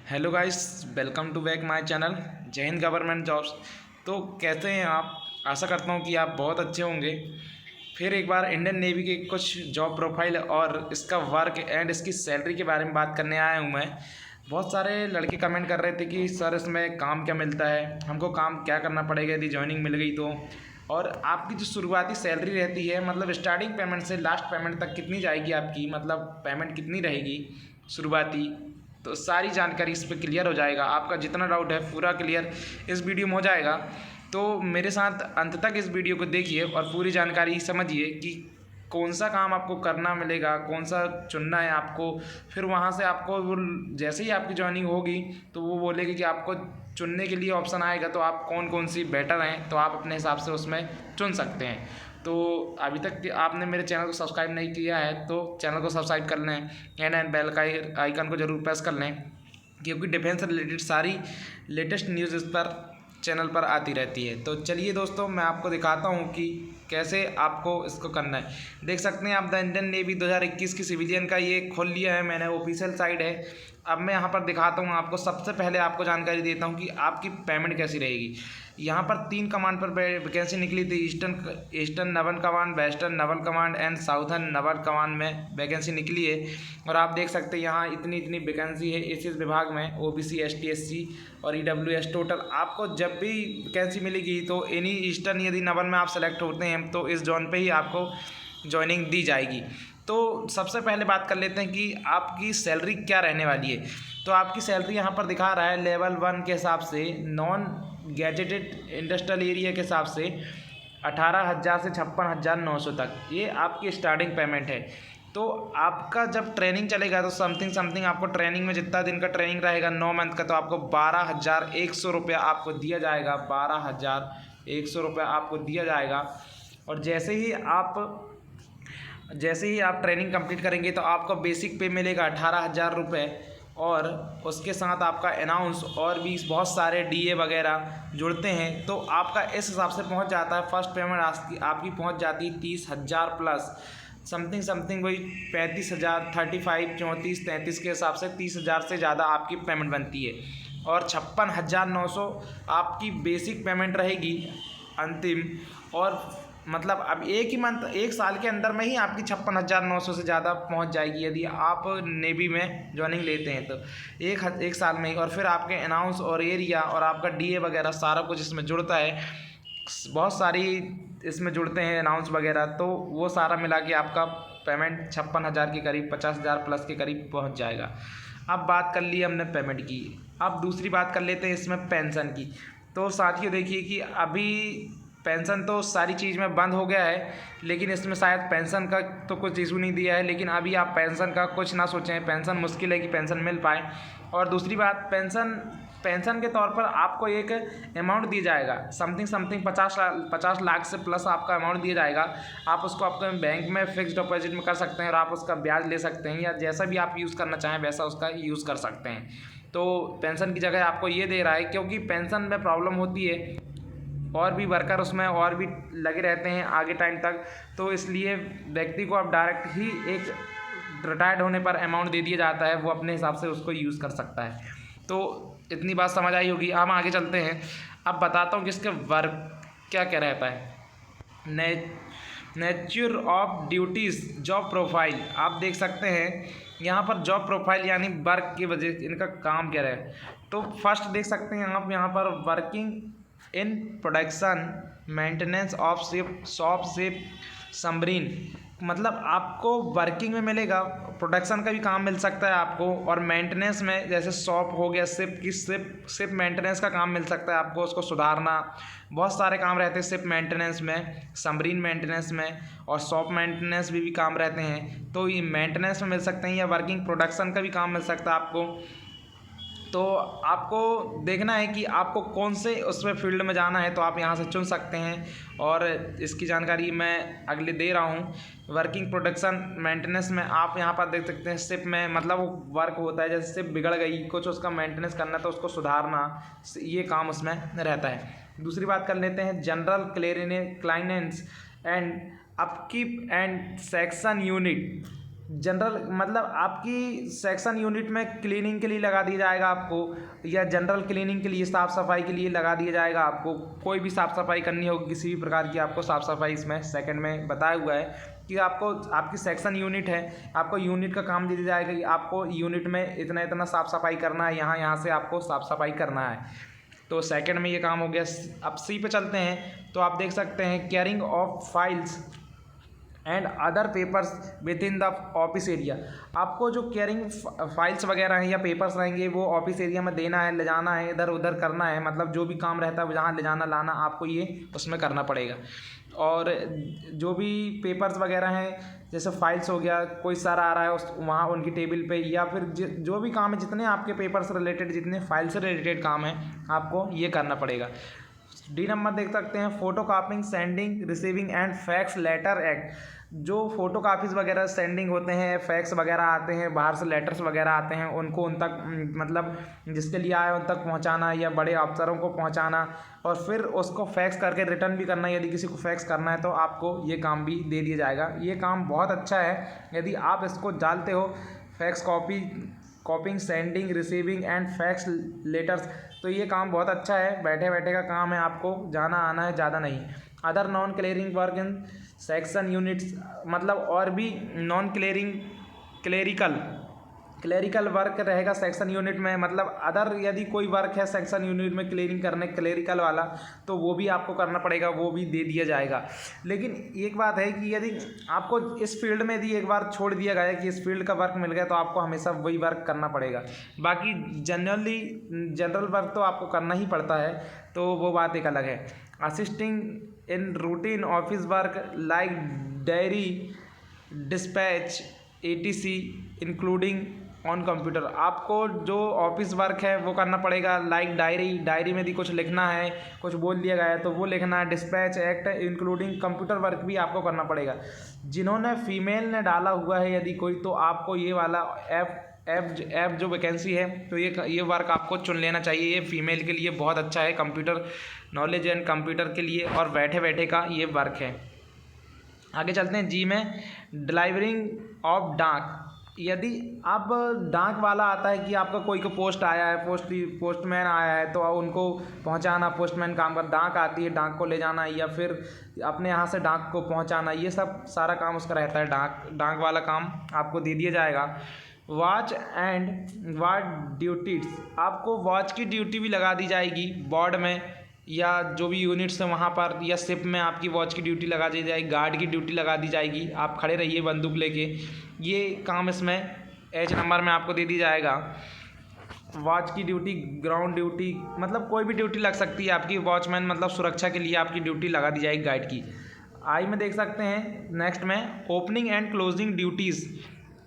Hello guys, welcome to back my channel Jai Hind government jobs. तो कैसे हैं आप? आशा करता हूं कि आप बहुत अच्छे होंगे। फिर एक बार इंडियन नेवी के कुछ जॉब प्रोफाइल और इसका वर्क एंड इसकी सैलरी के बारे में बात करने आया हूं मैं। बहुत सारे लड़के कमेंट कर रहे थे कि सर इसमें काम क्या मिलता है, हमको काम क्या करना पड़ेगा यदि ज्वाइनिंग मिल गई तो, और आपकी जो शुरुआती सैलरी रहती है, मतलब स्टार्टिंग पेमेंट से लास्ट पेमेंट तक कितनी जाएगी आपकी, मतलब पेमेंट कितनी रहेगी शुरुआती। तो सारी जानकारी इस पर क्लियर हो जाएगा। आपका जितना डाउट है पूरा क्लियर इस वीडियो में हो जाएगा। तो मेरे साथ अंत तक इस वीडियो को देखिए और पूरी जानकारी समझिए कि कौन सा काम आपको करना मिलेगा, कौन सा चुनना है आपको। फिर वहाँ से आपको वो जैसे ही आपकी ज्वाइनिंग होगी तो वो बोलेगी कि आपको चुनने के लिए ऑप्शन आएगा, तो आप कौन कौन सी बेटर हैं तो आप अपने हिसाब से उसमें चुन सकते हैं। तो अभी तक आपने मेरे चैनल को सब्सक्राइब नहीं किया है तो चैनल को सब्सक्राइब कर लें एंड बेल का आइकन को जरूर प्रेस कर लें, क्योंकि डिफेंस से रिलेटेड सारी लेटेस्ट न्यूज़ इस पर चैनल पर आती रहती है। तो चलिए दोस्तों, मैं आपको दिखाता हूँ कि कैसे आपको इसको करना है। देख सकते हैं आप, द इंडियन नेवी 2021 की सिविलियन का ये खोल लिया है मैंने, ऑफिशियल साइट है। अब मैं यहाँ पर दिखाता हूँ आपको। सबसे पहले आपको जानकारी देता हूँ कि आपकी पेमेंट कैसी रहेगी। यहाँ पर 3 कमांड पर वैकेंसी निकली थी। Eastern Naval command, western Naval command and southern Naval command में वैकेंसी निकली है। और आप देख सकते हैं यहाँ इतनी इतनी वैकेंसी है इस विभाग में, ओबीसी, एसटी, एससी और ईडब्ल्यूएस। टोटल आपको जब भी वैकेंसी मिलेगी तो एनी ईस्टर्न यदि नवल में आप सेलेक्ट होते हैं तो इस जोन पे ही आपको ज्वाइनिंग दी जाएगी। तो सबसे पहले बात कर लेते हैं कि आपकी सैलरी क्या रहने वाली है। तो आपकी सैलरी यहाँ पर दिखा रहा है लेवल 1 के हिसाब से, नॉन गैजेटेड इंडस्ट्रियल एरिया के हिसाब से 18,000 से 56,900 तक ये आपकी स्टार्टिंग पेमेंट है। तो आपका जब ट्रेनिंग चलेगा तो समथिंग आपको ट्रेनिंग में जितना दिन का ट्रेनिंग रहेगा 9 मंथ का, तो आपको 12,100 रुपया आपको दिया जाएगा। 12,100 रुपया आपको दिया जाएगा। और जैसे ही आप ट्रेनिंग कंप्लीट करेंगे तो आपको बेसिक पे मिलेगा 18,000 रुपये, और उसके साथ आपका अनाउंस और भी बहुत सारे डीए वगैरह जुड़ते हैं तो आपका इस हिसाब से पहुंच जाता है। फर्स्ट पेमेंट आपकी पहुंच जाती है 30,000 प्लस समथिंग वही 35,000, 35, 34, 33 के हिसाब से 30,000 से ज़्यादा आपकी पेमेंट बनती है। और 56,900 आपकी बेसिक पेमेंट रहेगी अंतिम। और मतलब अब एक साल के अंदर में ही आपकी 56,900 से ज़्यादा पहुंच जाएगी यदि आप नेवी में ज्वाइनिंग लेते हैं तो एक साल में ही। और फिर आपके अनाउंस और एरिया और आपका डीए वगैरह सारा कुछ इसमें जुड़ता है। बहुत सारी इसमें जुड़ते हैं अनाउंस वगैरह, तो वो सारा मिला के आपका पेमेंट 56,000 के करीब, 50,000 प्लस के करीब पहुँच जाएगा। अब बात कर ली हमने पेमेंट की। अब दूसरी बात कर लेते हैं इसमें पेंशन की। तो साथियों देखिए कि अभी पेंशन तो सारी चीज़ में बंद हो गया है, लेकिन इसमें शायद पेंशन का तो कुछ इशू नहीं दिया है। लेकिन अभी आप पेंशन का कुछ ना सोचें, पेंशन मुश्किल है कि पेंशन मिल पाए। और दूसरी बात, पेंशन के तौर पर आपको एक अमाउंट दिया जाएगा, समथिंग 50 लाख से प्लस आपका अमाउंट दिया जाएगा। आप उसको आपके बैंक में फिक्स डिपॉजिट में कर सकते हैं और आप उसका ब्याज ले सकते हैं, या जैसा भी आप यूज़ करना चाहें वैसा उसका यूज़ कर सकते हैं। तो पेंशन की जगह आपको ये दे रहा है, क्योंकि पेंशन में प्रॉब्लम होती है और भी वर्कर उसमें और भी लगे रहते हैं आगे टाइम तक, तो इसलिए व्यक्ति को अब डायरेक्ट ही एक रिटायर्ड होने पर अमाउंट दे दिया जाता है, वो अपने हिसाब से उसको यूज़ कर सकता है। तो इतनी बात समझ आई होगी। हम आगे चलते हैं। अब बताता हूँ कि इसके वर्क क्या क्या रहता है। Nature of duties, job profile आप देख सकते हैं यहाँ पर। जॉब प्रोफाइल यानी वर्क की वजह इनका काम क्या रहे। तो फर्स्ट देख सकते हैं आप यहाँ पर, working in production maintenance of ship, shop, ship, submarine. मतलब आपको वर्किंग में मिलेगा, प्रोडक्शन का भी काम मिल सकता है आपको, और मेंटेनेंस में जैसे शॉप हो गया, शिप मेंटेनेंस का काम मिल सकता है आपको, उसको सुधारना। बहुत सारे काम रहते हैं शिप मेंटेनेंस में, सबमरीन मेंटेनेंस में, और शॉप मेंटेनेंस भी काम रहते हैं। तो ये मेंटेनेंस में मिल सकते हैं, या वर्किंग प्रोडक्शन का भी काम मिल सकता है आपको। तो आपको देखना है कि आपको कौन से उसमें फील्ड में जाना है, तो आप यहाँ से चुन सकते हैं। और इसकी जानकारी मैं अगले दे रहा हूँ। वर्किंग प्रोडक्शन मेंटेनेंस में आप यहाँ पर देख सकते हैं, शिप में मतलब वो वर्क होता है, जैसे शिप बिगड़ गई कुछ, उसका मेंटेनेंस करना तो उसको सुधारना, ये काम उसमें रहता है। दूसरी बात कर लेते हैं, general cleanliness and upkeep and section unit. General मतलब आपकी सेक्शन यूनिट में क्लीनिंग के लिए लगा दिया जाएगा आपको, या जनरल क्लीनिंग के लिए साफ़ सफाई के लिए लगा दिया जाएगा आपको। कोई भी साफ़ सफाई करनी होगी किसी भी प्रकार की आपको साफ़ सफाई इसमें सेकंड में बताया हुआ है कि आपको आपकी सेक्शन यूनिट है, आपको यूनिट का काम दे दिया जाएगा कि आपको यूनिट में इतना इतना साफ़ सफाई करना है, यहाँ से आपको साफ़ सफाई करना है। तो सेकंड में ये काम हो गया। अब सी पे चलते हैं तो आप देख सकते हैं caring of files and other papers with in the office area. आपको जो केयरिंग फाइल्स वगैरह हैं या पेपर्स रहेंगे वो ऑफिस एरिया में देना है, ले जाना है, इधर उधर करना है, मतलब जो भी काम रहता है जहाँ ले जाना लाना आपको ये उसमें करना पड़ेगा। और जो भी पेपर्स वगैरह हैं जैसे फाइल्स हो गया, कोई सर आ रहा है उस वहाँ उनकी टेबल पे, या फिर जो भी काम है जितने आपके पेपर से रिलेटेड जितने फाइल से रिलेटेड काम है आपको ये करना पड़ेगा। डी नंबर देख सकते हैं photo copying sending receiving and fax letter act. जो फ़ोटो कापीज़ वगैरह सेंडिंग होते हैं, फैक्स वगैरह आते हैं, बाहर से लेटर्स वगैरह आते हैं, उनको उन तक मतलब जिसके लिए आए उन तक पहुंचाना या बड़े अफसरों को पहुंचाना, और फिर उसको फैक्स करके रिटर्न भी करना। यदि किसी को फैक्स करना है तो आपको ये काम भी दे दिया जाएगा। ये काम बहुत अच्छा है यदि आप इसको जानते हो, fax कॉपिंग sending receiving and fax letters, तो ये काम बहुत अच्छा है, बैठे बैठे का काम है, आपको जाना आना है, ज़्यादा नहीं। Other non clearing work in section units, मतलब और भी नॉन क्लेरिकल वर्क रहेगा सेक्शन यूनिट में, मतलब अदर यदि कोई वर्क है सेक्शन यूनिट में क्लियरिंग करने क्लेरिकल वाला तो वो भी आपको करना पड़ेगा, वो भी दे दिया जाएगा। लेकिन एक बात है कि यदि आपको इस फील्ड में यदि एक बार छोड़ दिया गया कि इस फील्ड का वर्क मिल गया तो आपको हमेशा वही वर्क करना पड़ेगा। बाकी जनरल वर्क तो आपको करना ही पड़ता है, तो वो बात एक अलग है। Assisting in routine office work like diary dispatch etc including on computer. आपको जो ऑफिस वर्क है वो करना पड़ेगा, लाइक डायरी में भी कुछ लिखना है, कुछ बोल दिया गया है तो वो लिखना है। Dispatch act including computer work भी आपको करना पड़ेगा। जिन्होंने फीमेल ने डाला हुआ है यदि कोई, तो आपको ये वाला ऐप जो वैकेंसी है तो ये वर्क आपको चुन लेना चाहिए। ये फीमेल के लिए बहुत अच्छा है, कंप्यूटर नॉलेज एंड कंप्यूटर के लिए, और बैठे बैठे का ये वर्क है। आगे चलते हैं जी में, डिलीवरिंग ऑफ डाक। यदि आप डाक वाला आता है कि आपका कोई को पोस्ट आया है, पोस्टमैन आया है तो उनको पहुंचाना, पोस्टमैन काम कर, डाक आती है डाक को ले जाना या फिर अपने यहाँ से डाक को पहुंचाना, ये सब सारा काम उसका रहता है। डाक वाला काम आपको दे दिया जाएगा। वॉच एंड वार्ड ड्यूटीज, आपको वॉच की ड्यूटी भी लगा दी जाएगी बोर्ड में या जो भी यूनिट्स हैं वहाँ पर, या शिप में आपकी वॉच की ड्यूटी लगा दी जाएगी, गार्ड की ड्यूटी लगा दी जाएगी, आप खड़े रहिए बंदूक लेके। ये काम इसमें एच नंबर में आपको दे दी जाएगा। वॉच की ड्यूटी, ग्राउंड ड्यूटी, मतलब कोई भी ड्यूटी लग सकती है आपकी। वॉचमैन मतलब सुरक्षा के लिए आपकी ड्यूटी लगा दी जाएगी गार्ड की। आई में देख सकते हैं नेक्स्ट में ओपनिंग एंड क्लोजिंग ड्यूटीज़,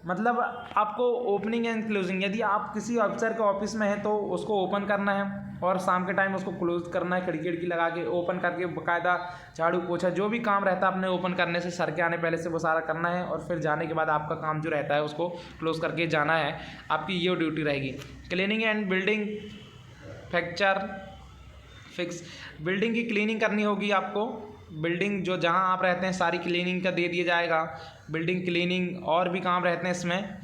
मतलब आपको ओपनिंग एंड क्लोजिंग, यदि आप किसी अफसर के ऑफिस में हैं तो उसको ओपन करना है और शाम के टाइम उसको क्लोज करना है, खिड़की लगा के ओपन करके बाकायदा झाड़ू पोछा जो भी काम रहता है अपने ओपन करने से, सर के आने पहले से वो सारा करना है, और फिर जाने के बाद आपका काम जो रहता है उसको क्लोज करके जाना है, आपकी ये ड्यूटी रहेगी। Cleaning and building fix, building की क्लीनिंग करनी होगी आपको। बिल्डिंग जो जहां आप रहते हैं सारी क्लीनिंग का दे दिया जाएगा। बिल्डिंग क्लीनिंग और भी काम रहते हैं इसमें।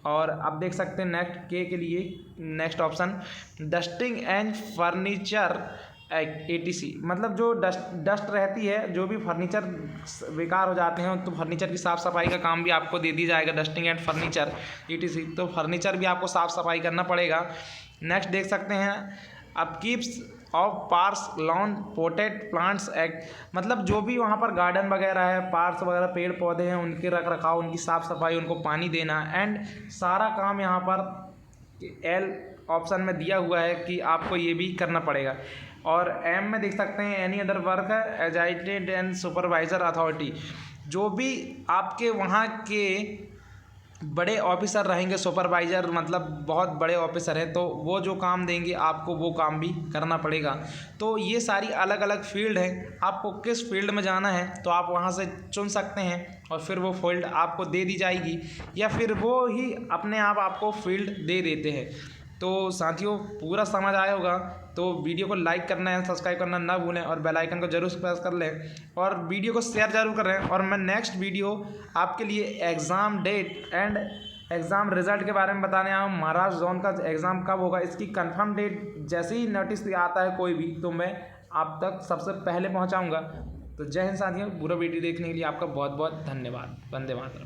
और आप देख सकते हैं के लिए next option dusting and furniture etc, मतलब जो डस्ट रहती है, जो भी फर्नीचर बेकार हो जाते हैं तो फर्नीचर की साफ़ सफाई का काम भी आपको दे दिया जाएगा। डस्टिंग एंड फर्नीचर etc, तो फर्नीचर भी आपको साफ़ सफाई करना पड़ेगा। नेक्स्ट देख सकते हैं upkeeps of parks lawn potted plants act, मतलब जो भी वहाँ पर गार्डन वगैरह है, पार्क्स वगैरह पेड़ पौधे हैं, उनके रख रखाव, उनकी साफ़ सफाई, उनको पानी देना, एंड सारा काम यहाँ पर एल ऑप्शन में दिया हुआ है कि आपको ये भी करना पड़ेगा। और एम में देख सकते हैं एनी अदर वर्क है एजाइटेड एंड सुपरवाइजर अथॉरिटी, जो भी आपके वहाँ के बड़े ऑफिसर रहेंगे, सुपरवाइज़र मतलब बहुत बड़े ऑफिसर हैं, तो वो जो काम देंगे आपको वो काम भी करना पड़ेगा। तो ये सारी अलग अलग फील्ड हैं, आपको किस फील्ड में जाना है तो आप वहाँ से चुन सकते हैं और फिर वो फील्ड आपको दे दी जाएगी, या फिर वो ही अपने आप आपको फील्ड दे देते हैं। तो साथियों पूरा समझ आया होगा, तो वीडियो को लाइक करना है, सब्सक्राइब करना ना भूलें और बेल आइकन को जरूर प्रेस कर लें और वीडियो को शेयर जरूर करें। और मैं नेक्स्ट वीडियो आपके लिए exam date and exam result के बारे में बताने आया हूँ। महाराष्ट्र जोन का एग्ज़ाम कब होगा, इसकी कंफर्म डेट जैसे ही नोटिस आता है कोई भी, तो मैं आप तक सबसे पहले पहुँचाऊँगा। तो जय हिंद साथियों, पूरा वीडियो देखने के लिए आपका बहुत बहुत धन्यवाद। वंदे मातरम।